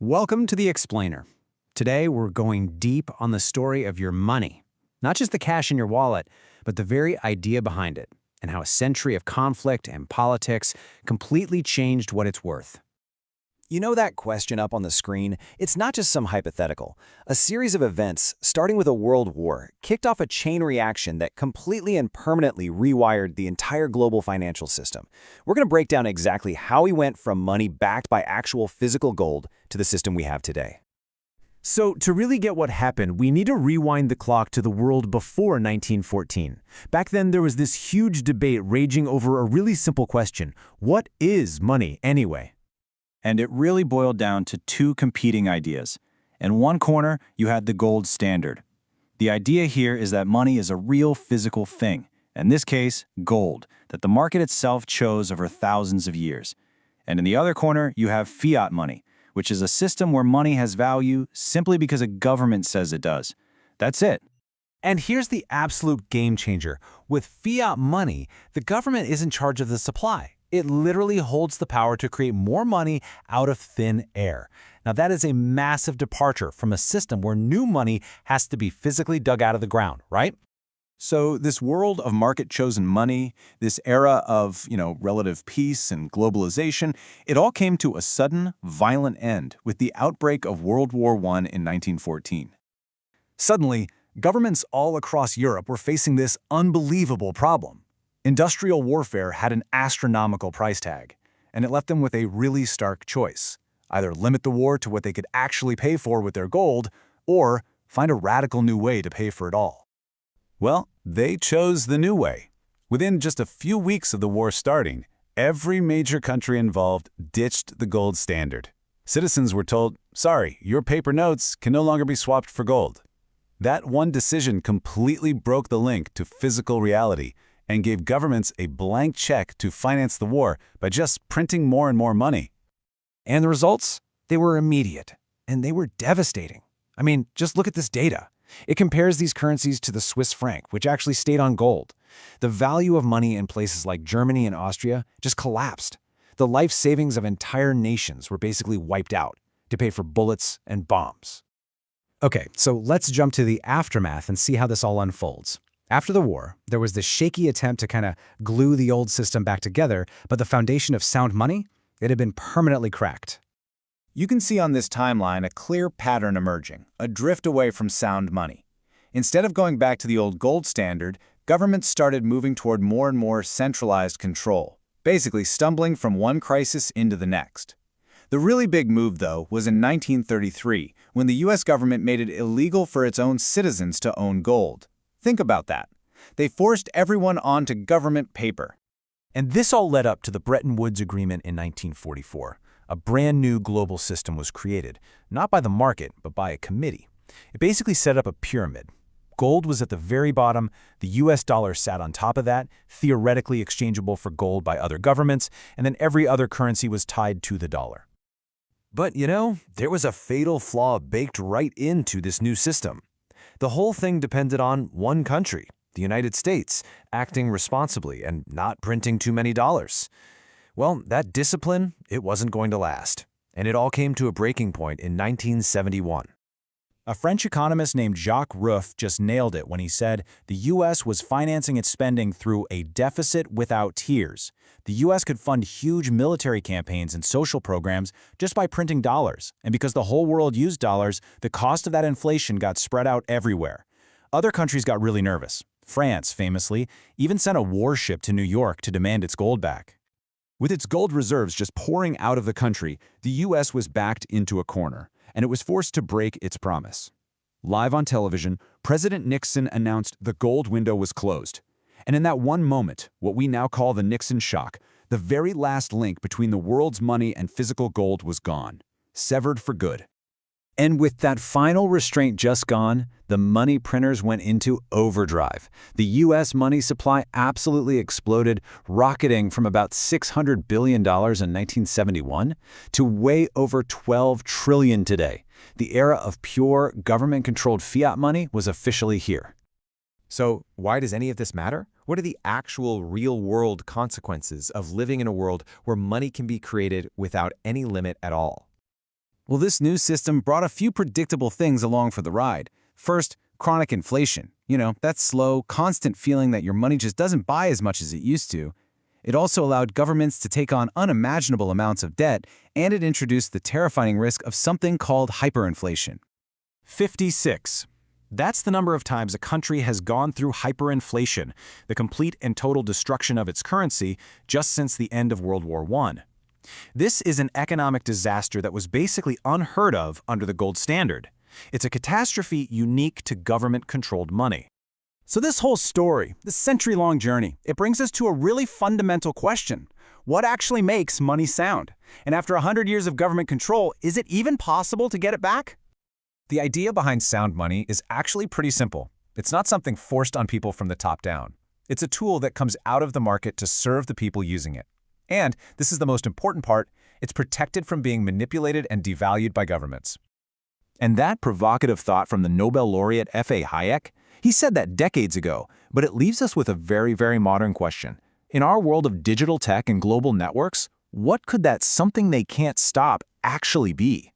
Welcome to The Explainer. Today, we're going deep on the story of your money. Not just the cash in your wallet, but the very idea behind it, and how a century of conflict and politics completely changed what it's worth. You know that question up on the screen? It's not just some hypothetical. A series of events, starting with a world war, kicked off a chain reaction that completely and permanently rewired the entire global financial system. We're going to break down exactly how we went from money backed by actual physical gold to the system we have today. So, to really get what happened, we need to rewind the clock to the world before 1914. Back then, there was this huge debate raging over a really simple question: what is money anyway? And it really boiled down to two competing ideas. In one corner, you had the gold standard. The idea here is that money is a real physical thing, in this case, gold, that the market itself chose over thousands of years. And in the other corner, you have fiat money, which is a system where money has value simply because a government says it does. That's it. And here's the absolute game changer. With fiat money, the government is in charge of the supply. It literally holds the power to create more money out of thin air. Now, that is a massive departure from a system where new money has to be physically dug out of the ground, right? So this world of market-chosen money, this era of, relative peace and globalization, it all came to a sudden, violent end with the outbreak of World War I in 1914. Suddenly, governments all across Europe were facing this unbelievable problem. Industrial warfare had an astronomical price tag, and it left them with a really stark choice: either limit the war to what they could actually pay for with their gold, or find a radical new way to pay for it all. Well, they chose the new way. Within just a few weeks of the war starting, every major country involved ditched the gold standard. Citizens were told, sorry, your paper notes can no longer be swapped for gold. That one decision completely broke the link to physical reality and gave governments a blank check to finance the war by just printing more and more money. And the results? They were immediate, and they were devastating. I mean, just look at this data. It compares these currencies to the Swiss franc, which actually stayed on gold. The value of money in places like Germany and Austria just collapsed. The life savings of entire nations were basically wiped out to pay for bullets and bombs. Okay, so let's jump to the aftermath and see how this all unfolds. After the war, there was this shaky attempt to kind of glue the old system back together, but the foundation of sound money, it had been permanently cracked. You can see on this timeline a clear pattern emerging, a drift away from sound money. Instead of going back to the old gold standard, governments started moving toward more and more centralized control, basically stumbling from one crisis into the next. The really big move, though, was in 1933, when the U.S. government made it illegal for its own citizens to own gold. Think about that. They forced everyone onto government paper. And this all led up to the Bretton Woods Agreement in 1944. A brand new global system was created, not by the market, but by a committee. It basically set up a pyramid. Gold was at the very bottom, the US dollar sat on top of that, theoretically exchangeable for gold by other governments, and then every other currency was tied to the dollar. But, there was a fatal flaw baked right into this new system. The whole thing depended on one country, the United States, acting responsibly and not printing too many dollars. Well, that discipline, it wasn't going to last, and it all came to a breaking point in 1971. A French economist named Jacques Rueff just nailed it when he said the U.S. was financing its spending through a deficit without tears. The U.S. could fund huge military campaigns and social programs just by printing dollars, and because the whole world used dollars, the cost of that inflation got spread out everywhere. Other countries got really nervous. France, famously, even sent a warship to New York to demand its gold back. With its gold reserves just pouring out of the country, the U.S. was backed into a corner, and it was forced to break its promise. Live on television, President Nixon announced the gold window was closed. And in that one moment, what we now call the Nixon shock, the very last link between the world's money and physical gold was gone, severed for good. And with that final restraint just gone, the money printers went into overdrive. The U.S. money supply absolutely exploded, rocketing from about $600 billion in 1971 to way over $12 trillion today. The era of pure government-controlled fiat money was officially here. So why does any of this matter? What are the actual real-world consequences of living in a world where money can be created without any limit at all? Well, this new system brought a few predictable things along for the ride. First, chronic inflation. That slow, constant feeling that your money just doesn't buy as much as it used to. It also allowed governments to take on unimaginable amounts of debt, and it introduced the terrifying risk of something called hyperinflation. 56. That's the number of times a country has gone through hyperinflation, the complete and total destruction of its currency, just since the end of World War I. This is an economic disaster that was basically unheard of under the gold standard. It's a catastrophe unique to government-controlled money. So this whole story, this century-long journey, it brings us to a really fundamental question. What actually makes money sound? And after 100 years of government control, is it even possible to get it back? The idea behind sound money is actually pretty simple. It's not something forced on people from the top down. It's a tool that comes out of the market to serve the people using it. And, this is the most important part, it's protected from being manipulated and devalued by governments. And that provocative thought from the Nobel laureate F.A. Hayek, he said that decades ago, but it leaves us with a very, very modern question. In our world of digital tech and global networks, what could that something they can't stop actually be?